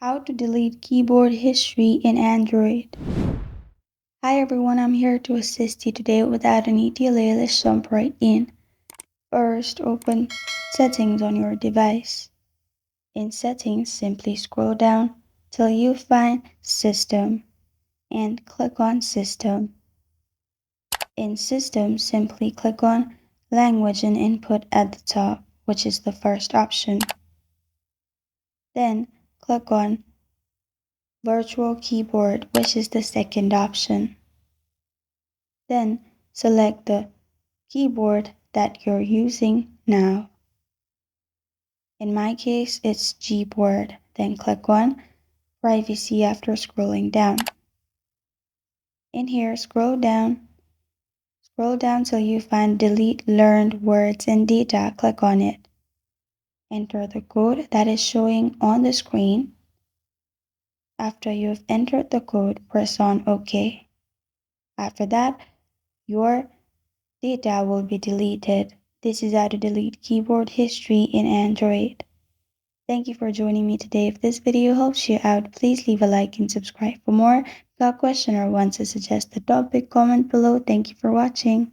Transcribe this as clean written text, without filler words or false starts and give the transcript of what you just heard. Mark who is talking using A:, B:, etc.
A: How to delete keyboard history in Android. Hi everyone, I'm here to assist you today. Without any delay, let's jump right in. First, open Settings on your device. In Settings, simply scroll down till you find System and click on System. In System, simply click on Language and Input at the top, which is the first option. Then click on Virtual Keyboard, which is the second option. Then select the keyboard that you're using now. In my case, it's Gboard. Then click on Privacy after scrolling down. In here, scroll down till you find Delete Learned Words and Data. Click on it. Enter the code that is showing on the screen. After you've entered the code, press on OK. After that, your data will be deleted. This is how to delete keyboard history in Android. Thank you for joining me today. If this video helps you out, please leave a like and subscribe for more. Got a question or want to suggest a topic, comment below. Thank you for watching.